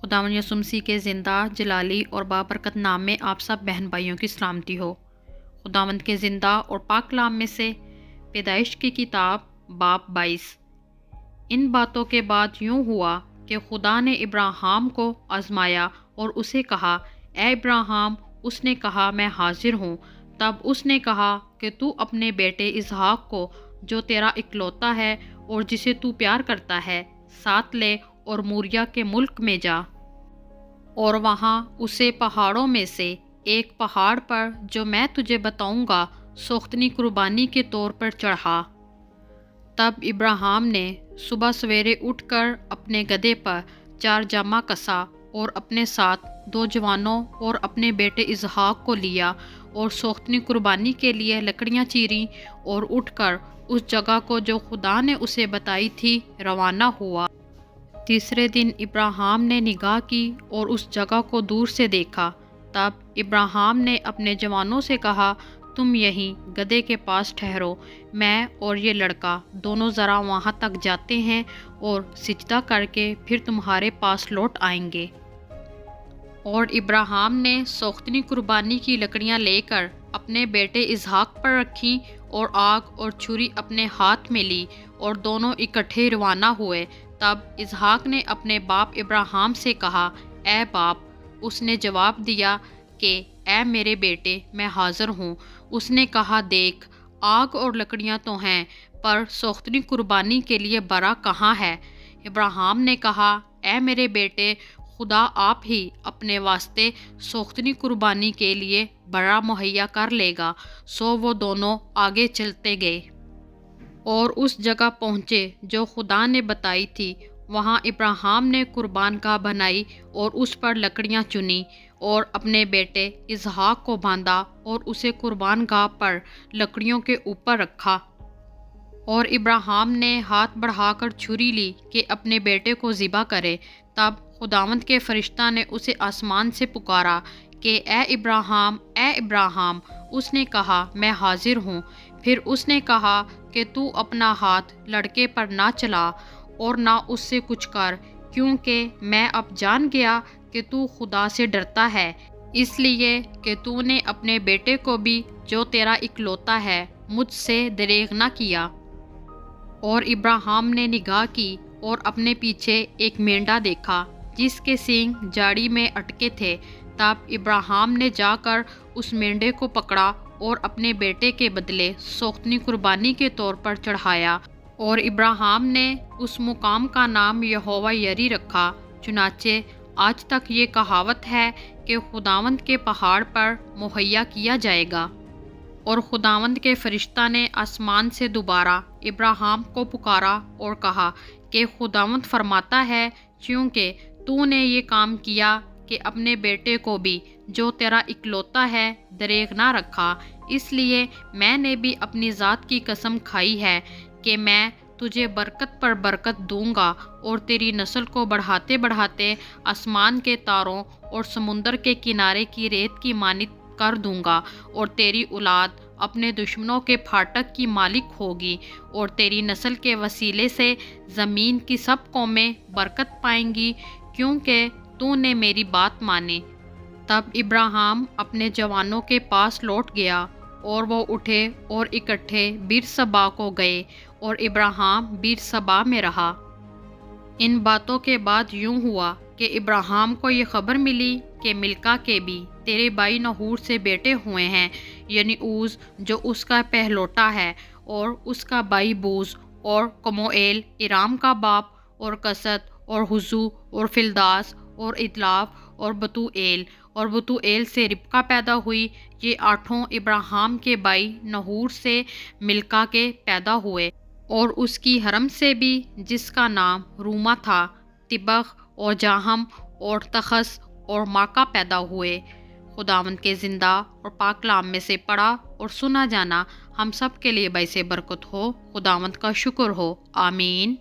خداوند یسوع مسیح کے زندہ جلالی اور بابرکت نام میں آپ سب بہن بھائیوں کی سلامتی ہو۔ خداوند کے زندہ اور پاک کلام میں سے پیدائش کی کتاب باب 22۔ ان باتوں کے بعد یوں ہوا کہ خدا نے ابراہیم کو آزمایا اور اسے کہا، اے ابراہیم۔ اس نے کہا، میں حاضر ہوں۔ تب اس نے کہا کہ تو اپنے بیٹے اسحاق کو جو تیرا اکلوتا ہے اور جسے تو پیار کرتا ہے ساتھ لے اور موریا کے ملک میں جا، اور وہاں اسے پہاڑوں میں سے ایک پہاڑ پر جو میں تجھے بتاؤں گا سوختنی قربانی کے طور پر چڑھا۔ تب ابراہیم نے صبح سویرے اٹھ کر اپنے گدھے پر 4 جامہ کسا اور اپنے ساتھ 2 جوانوں اور اپنے بیٹے اسحاق کو لیا اور سوختنی قربانی کے لیے لکڑیاں چیریں اور اٹھ کر اس جگہ کو جو خدا نے اسے بتائی تھی روانہ ہوا۔ تیسرے دن ابراہیم نے نگاہ کی اور اس جگہ کو دور سے دیکھا۔ تب ابراہیم نے اپنے جوانوں سے کہا، تم یہیں گدھے کے پاس ٹھہرو، میں اور یہ لڑکا دونوں ذرا وہاں تک جاتے ہیں اور سجدہ کر کے پھر تمہارے پاس لوٹ آئیں گے۔ اور ابراہیم نے سوختنی قربانی کی لکڑیاں لے کر اپنے بیٹے اسحاق پر رکھیں اور آگ اور چھری اپنے ہاتھ میں لی اور دونوں اکٹھے روانہ ہوئے۔ تب اسحاق نے اپنے باپ ابراہیم سے کہا، اے باپ۔ اس نے جواب دیا کہ اے میرے بیٹے، میں حاضر ہوں۔ اس نے کہا، دیکھ، آگ اور لکڑیاں تو ہیں، پر سوختنی قربانی کے لیے برا کہاں ہے؟ ابراہیم نے کہا، اے میرے بیٹے، خدا آپ ہی اپنے واسطے سوختنی قربانی کے لیے برا مہیا کر لے گا۔ سو وہ دونوں آگے چلتے گئے اور اس جگہ پہنچے جو خدا نے بتائی تھی۔ وہاں ابراہیم نے قربان گاہ بنائی اور اس پر لکڑیاں چنی اور اپنے بیٹے اسحاق کو باندھا اور اسے قربان گاہ پر لکڑیوں کے اوپر رکھا۔ اور ابراہیم نے ہاتھ بڑھا کر چھری لی کہ اپنے بیٹے کو ذبح کرے۔ تب خداوند کے فرشتہ نے اسے آسمان سے پکارا کہ اے ابراہیم، اے ابراہیم۔ اس نے کہا، میں حاضر ہوں۔ پھر اس نے کہا کہ تو اپنا ہاتھ لڑکے پر نہ چلا اور نہ اس سے کچھ کر، کیونکہ میں اب جان گیا کہ تو خدا سے ڈرتا ہے، اس لیے کہ تو نے اپنے بیٹے کو بھی جو تیرا اکلوتا ہے مجھ سے دریغ نہ کیا۔ اور ابراہیم نے نگاہ کی اور اپنے پیچھے ایک مینڈا دیکھا جس کے سینگ جاڑی میں اٹکے تھے۔ تب ابراہیم نے جا کر اس مینڈے کو پکڑا اور اپنے بیٹے کے بدلے سوختنی قربانی کے طور پر چڑھایا، اور ابراہیم نے اس مقام کا نام یہوہ یری رکھا۔ چنانچہ آج تک یہ کہاوت ہے کہ خداوند کے پہاڑ پر مہیا کیا جائے گا۔ اور خداوند کے فرشتہ نے آسمان سے دوبارہ ابراہیم کو پکارا اور کہا کہ خداوند فرماتا ہے، چونکہ تو نے یہ کام کیا کہ اپنے بیٹے کو بھی جو تیرا اکلوتا ہے دریغ نہ رکھا، اس لیے میں نے بھی اپنی ذات کی قسم کھائی ہے کہ میں تجھے برکت پر برکت دوں گا اور تیری نسل کو بڑھاتے بڑھاتے آسمان کے تاروں اور سمندر کے کنارے کی ریت کی مانند کر دوں گا، اور تیری اولاد اپنے دشمنوں کے پھاٹک کی مالک ہوگی، اور تیری نسل کے وسیلے سے زمین کی سب قومیں برکت پائیں گی، کیونکہ تو نے میری بات مانی۔ تب ابراہیم اپنے جوانوں کے پاس لوٹ گیا، اور وہ اٹھے اور اکٹھے بیرسبا کو گئے، اور ابراہیم بیرسبا میں رہا۔ ان باتوں کے بعد یوں ہوا کہ ابراہیم کو یہ خبر ملی کہ ملکا کے بھی تیرے بھائی نحور سے بیٹے ہوئے ہیں، یعنی اوز جو اس کا پہلوٹا ہے، اور اس کا بھائی بوز، اور کموئیل ارام کا باپ، اور کست، اور حزو، اور فلداس، اور ادلاف، اور بتوئیل، اور بتوئیل سے ربکا پیدا ہوئی۔ یہ 8 ابراہیم کے بھائی نحور سے ملکا کے پیدا ہوئے، اور اس کی حرم سے بھی جس کا نام روما تھا، تبغ اور جاہم اور تخس اور ماکا پیدا ہوئے۔ خداوند کے زندہ اور پاک کلام میں سے پڑھا اور سنا جانا ہم سب کے لیے باعث برکت ہو۔ خداوند کا شکر ہو، آمین۔